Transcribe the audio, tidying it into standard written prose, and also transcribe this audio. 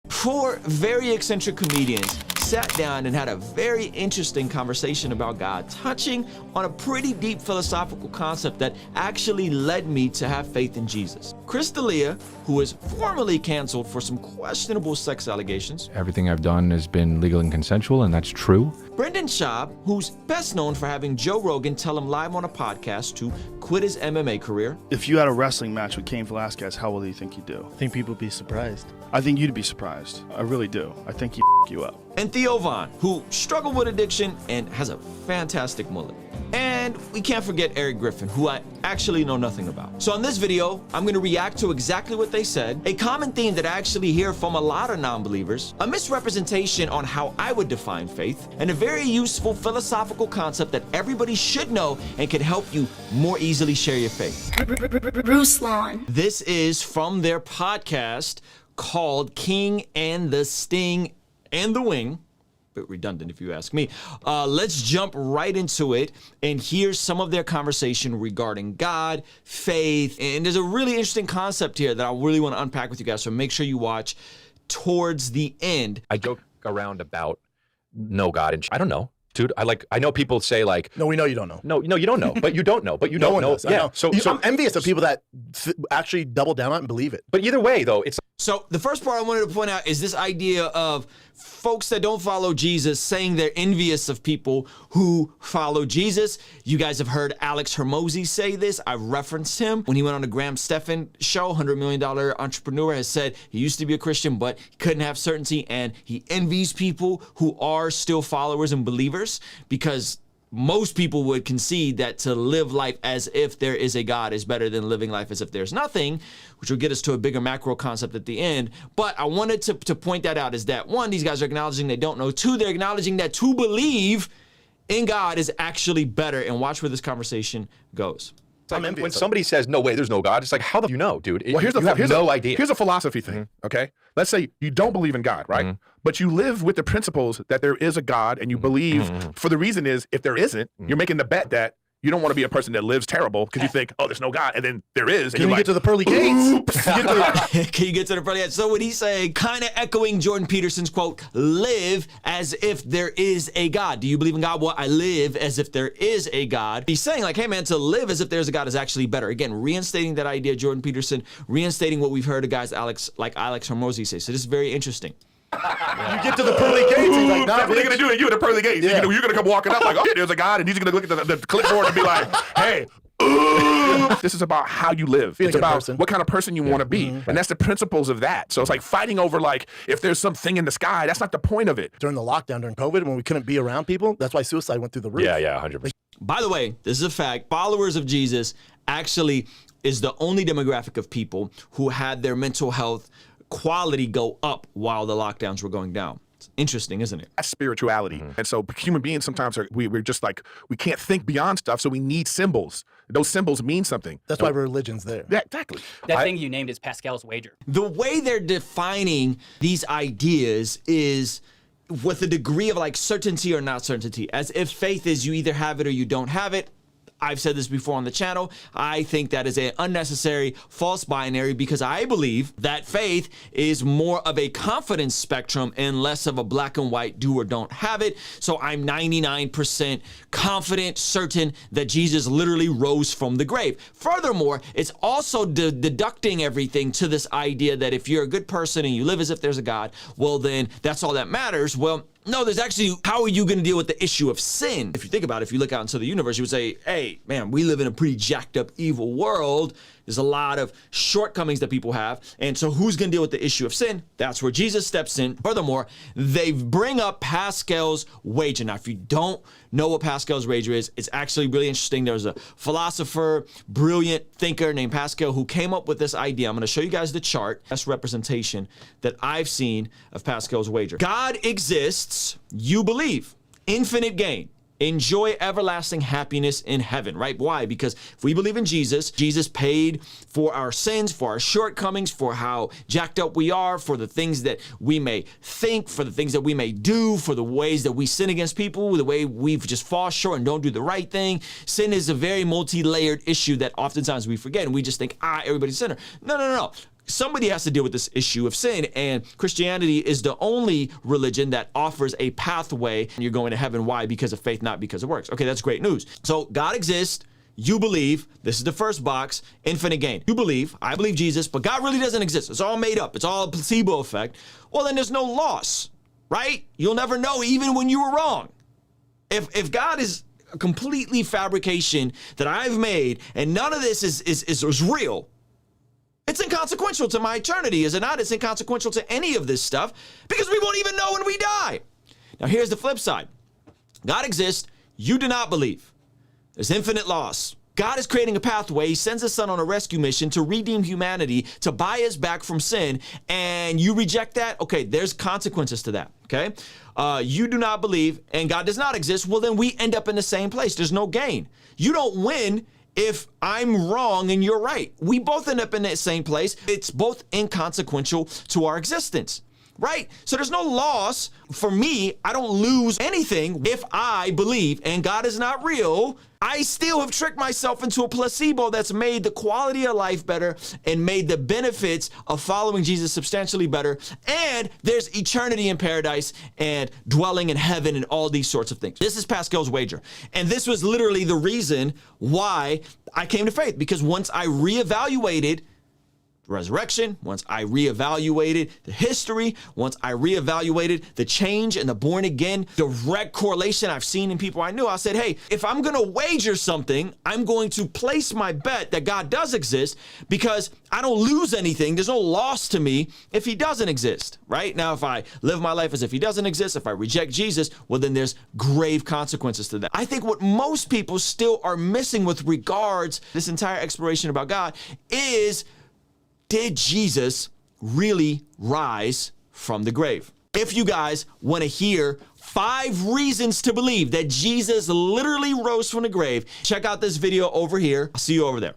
Four very eccentric comedians sat down and had a very interesting conversation about God, touching on a pretty deep philosophical concept that actually led me to have faith in Jesus. Chris D'Elia, who was formerly canceled for some questionable sex allegations. Everything I've done has been legal and consensual, and that's true. Brendan Schaub, who's best known for having Joe Rogan tell him live on a podcast to quit his MMA career. If you had a wrestling match with Cain Velasquez, how well do you think you'd do? I think people would be surprised. I think you'd be surprised. I really do. I think he'd you up. And Theo Von, who struggled with addiction and has a fantastic mullet. And we can't forget Eric Griffin, who I actually know nothing about. So in this video, I'm gonna react to exactly what they said, a common theme that I actually hear from a lot of non-believers, a misrepresentation on how I would define faith, and a very useful philosophical concept that everybody should know and can help you more easily share your faith. Ruslan. This is from their podcast called King and the Sting and the Wing. Bit redundant if you ask me. Let's jump right into it and hear some of their conversation regarding God, faith, and there's a really interesting concept here that I really want to unpack with you guys, so make sure you watch towards the end. I joke around about no God, and I don't know. Dude, I know people say like, no, we know you don't know. No, you don't know, but you don't know, but you No don't one know. does, I Yeah, know. so I'm envious of people that actually double down on it and believe it. but either way though, it's So the first part I wanted to point out is this idea of folks that don't follow Jesus saying they're envious of people who follow Jesus. You guys have heard Alex Hormozi say this. I referenced him when he went on the Graham Stephan show. $100 million entrepreneur has said he used to be a Christian, but he couldn't have certainty, and he envies people who are still followers and believers, because most people would concede that to live life as if there is a God is better than living life as if there's nothing, which will get us to a bigger macro concept at the end. But I wanted to point that out, is that one, these guys are acknowledging they don't know. Two, they're acknowledging that to believe in God is actually better. And watch where this conversation goes. like when somebody says, no way, there's no God, it's like, how the you know, dude? Well, here's you have no idea. Here's a philosophy thing, okay? Let's say you don't believe in God, right? But you live with the principles that there is a God, and you believe, for the reason is, if there isn't, you're making the bet that you don't want to be a person that lives terrible because you think, oh, there's no God, and then there is. And Can you get to the pearly gates? Can you get to the pearly gates? So what he's saying, kind of echoing Jordan Peterson's quote, live as if there is a God. Do you believe in God? Well, I live as if there is a God. He's saying like, hey man, to live as if there's a God is actually better. Again, reinstating that idea, Jordan Peterson, reinstating what we've heard of guys like Alex Hormozi say. So this is very interesting. You get to the pearly gates, he's like, nah, What are you going to do? You at the pearly gates. Yeah. You're going to come walking up like, oh, there's a God, and he's going to look at the clipboard and be like, hey, this is about how you live. Being It's a good about person. what kind of person you want to be. And that's the principles of that. So it's like fighting over like, if there's something in the sky, that's not the point of it. during the lockdown, during COVID, when we couldn't be around people, that's why suicide went through the roof. Yeah, 100%. By the way, this is a fact. Followers of Jesus actually is the only demographic of people who had their mental health quality go up while the lockdowns were going down. It's interesting, isn't it? That's spirituality. And so human beings sometimes we're just like, we can't think beyond stuff, so we need symbols. Those symbols mean something. That's why religion's there. Yeah, exactly. That thing you named is Pascal's wager. The way they're defining these ideas is with a degree of like certainty or not certainty, as if faith is you either have it or you don't have it. I've said this before on the channel. I think that is an unnecessary false binary, because I believe that faith is more of a confidence spectrum and less of a black and white do or don't have it. So I'm 99% confident, certain that Jesus literally rose from the grave. Furthermore, it's also deducting everything to this idea that if you're a good person and you live as if there's a God, well then that's all that matters. Well, no, there's actually, how are you going to deal with the issue of sin? If you think about it, if you look out into the universe, you would say, hey, man, we live in a pretty jacked up, evil world. There's a lot of shortcomings that people have. And so who's going to deal with the issue of sin? That's where Jesus steps in. Furthermore, they bring up Pascal's wager. Now, if you don't know what Pascal's wager is, it's actually really interesting. There's a philosopher, brilliant thinker named Pascal who came up with this idea. I'm going to show you guys the chart. That's representation that I've seen of Pascal's wager. God exists, you believe. Infinite gain. Enjoy everlasting happiness in heaven, right? Why? Because if we believe in Jesus, Jesus paid for our sins, for our shortcomings, for how jacked up we are, for the things that we may think, for the things that we may do, for the ways that we sin against people, the way we just fall short and don't do the right thing. Sin is a very multi-layered issue that oftentimes we forget, and we just think, everybody's a sinner. No. somebody has to deal with this issue of sin, and Christianity is the only religion that offers a pathway and you're going to heaven. Why? Because of faith, not because of works. Okay, that's great news. So God exists. You believe. This is the first box, infinite gain. You believe, I believe Jesus, but God really doesn't exist. It's all made up. It's all a placebo effect. Well, then there's no loss, right? You'll never know even when you were wrong. If God is a completely fabrication that I've made and none of this is real, it's inconsequential to my eternity, is it not? It's inconsequential to any of this stuff because we won't even know when we die. Now, here's the flip side. God exists. You do not believe. There's infinite loss. God is creating a pathway. He sends his son on a rescue mission to redeem humanity, to buy us back from sin, and you reject that? Okay, there's consequences to that, okay? You do not believe, and God does not exist. Well, then we end up in the same place. There's no gain. You don't win if I'm wrong and you're right. We both end up in the same place. It's both inconsequential to our existence, right? So there's no loss. For me, I don't lose anything if I believe and God is not real. I still have tricked myself into a placebo that's made the quality of life better and made the benefits of following Jesus substantially better. And there's eternity in paradise and dwelling in heaven and all these sorts of things. This is Pascal's wager. And this was literally the reason why I came to faith, because once I reevaluated resurrection, once I reevaluated the history, once I reevaluated the change and the born again direct correlation I've seen in people I knew, I said, hey, if I'm going to wager something, I'm going to place my bet that God does exist, because I don't lose anything. There's no loss to me if he doesn't exist, right? Now, if I live my life as if he doesn't exist, if I reject Jesus, well, then there's grave consequences to that. I think what most people still are missing with regards to this entire exploration about God is, did Jesus really rise from the grave? If you guys want to hear 5 reasons to believe that Jesus literally rose from the grave, check out this video over here. I'll see you over there.